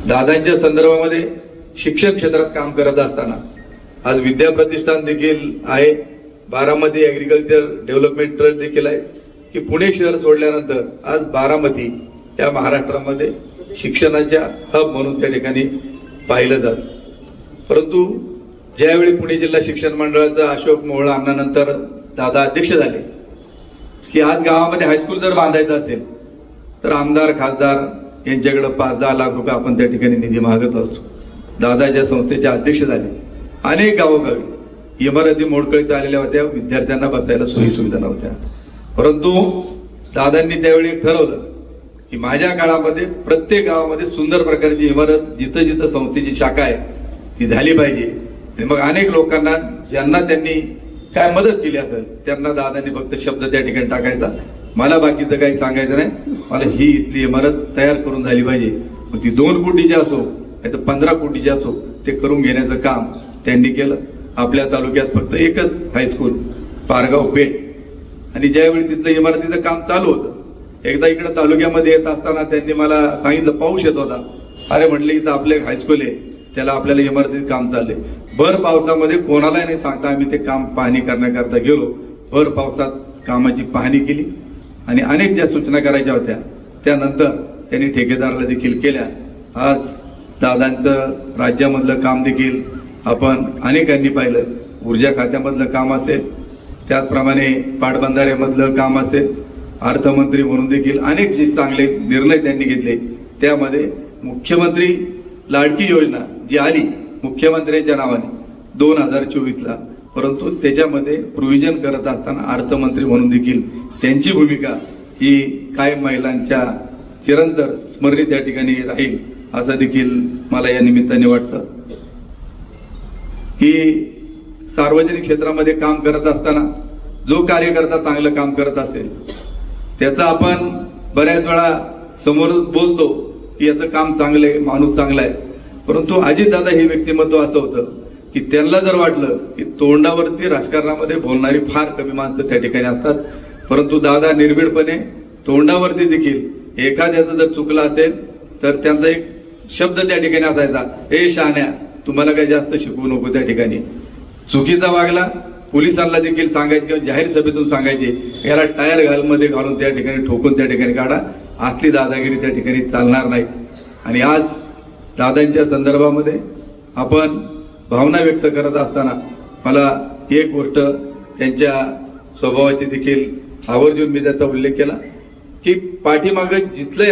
दादांच्या संदर्भामध्ये शिक्षण क्षेत्रात काम करत असताना आज विद्या प्रतिष्ठान देखील आहे, बारामती ऍग्रीकल्चर डेव्हलपमेंट ट्रस्ट देखील आहे की पुणे शहर सोडल्यानंतर आज बारामती या महाराष्ट्रामध्ये शिक्षणाच्या हब म्हणून त्या ठिकाणी पाहिलं जातं. परंतु ज्यावेळी पुणे जिल्हा शिक्षण मंडळाचा अशोक मोहोळ अण्णानंतर दादा अध्यक्ष झाले की आज गावामध्ये हायस्कूल जर बांधायचं असेल तर आमदार खासदार यांच्याकडे 5-10 लाख रुपये आपण त्या ठिकाणी निधी मागत असतो. दादा ज्या संस्थेचे अध्यक्ष झाले अनेक गावोगावी इमारती मोडकळीत आलेल्या होत्या, विद्यार्थ्यांना बसायला सोयी सुविधा नव्हत्या. परंतु दादांनी त्यावेळी ठरवलं की माझ्या काळामध्ये प्रत्येक गावामध्ये सुंदर प्रकारची इमारत जिथं जिथं संस्थेची शाखा आहे ती झाली पाहिजे. आणि मग अनेक लोकांना ज्यांना त्यांनी काय मदत केली असेल त्यांना दादांनी फक्त शब्द त्या ठिकाणी टाकायचा, मला बाकीचं काही सांगायचं नाही, मला ही इथली इमारत तयार करून झाली पाहिजे. मग ती 2 कोटीची असो नाही तर 15 कोटीची असो ते करून घेण्याचं काम त्यांनी केलं. आपल्या तालुक्यात फक्त एकच हायस्कूल पारगाव पेठ, आणि ज्यावेळी तिथलं इमारतीचं काम चालू होतं एकदा इकडे तालुक्यामध्ये येत असताना त्यांनी मला सांगितलं, पाऊस येत होता, अरे म्हटलं इथं आपलं एक हायस्कूल आहे त्याला आपल्याला इमारतीत काम चाललंय. भर पावसामध्ये कोणालाही नाही सांगता आम्ही ते काम पाहणी करण्याकरता गेलो. भर पावसात कामाची पाहणी केली आणि अनेक ज्या सूचना करायच्या होत्या त्यानंतर त्यांनी ठेकेदाराला देखील केल्या. आज दादांचं राज्यामधलं काम देखील आपण अनेकांनी पाहिलं. ऊर्जा खात्यामधलं काम असेल, त्याचप्रमाणे पाटबंधाऱ्यामधलं काम असेल, अर्थमंत्री म्हणून देखील अनेक जे चांगले निर्णय त्यांनी घेतले. त्यामध्ये मुख्यमंत्री लाडकी योजना जी आली मुख्यमंत्र्यांच्या नावाने 2024ला, परंतु त्याच्यामध्ये प्रोव्हिजन करत असताना अर्थमंत्री म्हणून देखील त्यांची भूमिका ही कायम महिलांच्या चिरंतर स्मरणीत त्या ठिकाणी राहील असं देखील मला या निमित्ताने वाटतं. की सार्वजनिक क्षेत्रामध्ये काम करत असताना जो कार्यकर्ता चांगलं काम करत असेल त्याचं आपण बऱ्याच वेळा समोर बोलतो की याचं काम चांगलं आहे, माणूस चांगला आहे. परंतु अजितदादा हे व्यक्तिमत्व असं होतं की त्यांना जर वाटलं की तोंडावरती राजकारणामध्ये बोलणारी फार कमी माणसं त्या ठिकाणी असतात, परंतु दादा निर्भीडपणे तोंडावरती देखील एखाद्याचं जर चुकलं असेल तर त्यांचा एक शब्द त्या ठिकाणी असायचा, ए शहाण्या तुम्हाला काही जास्त शिकवू नको. त्या ठिकाणी चुकीचा वागला पोलिसांना देखील सांगायचे किंवा जाहीर सभेतून सांगायचे, याला टायर घालमध्ये घालून त्या ठिकाणी ठोकून त्या ठिकाणी काढा, असली दादागिरी त्या ठिकाणी चालणार नाही. आणि आज दादांच्या संदर्भामध्ये आपण भावना व्यक्त करत असताना मला एक गोष्ट त्यांच्या स्वभावाची देखील आवर्जून मी त्याचा उल्लेख केला की पाठीमागं जिथलं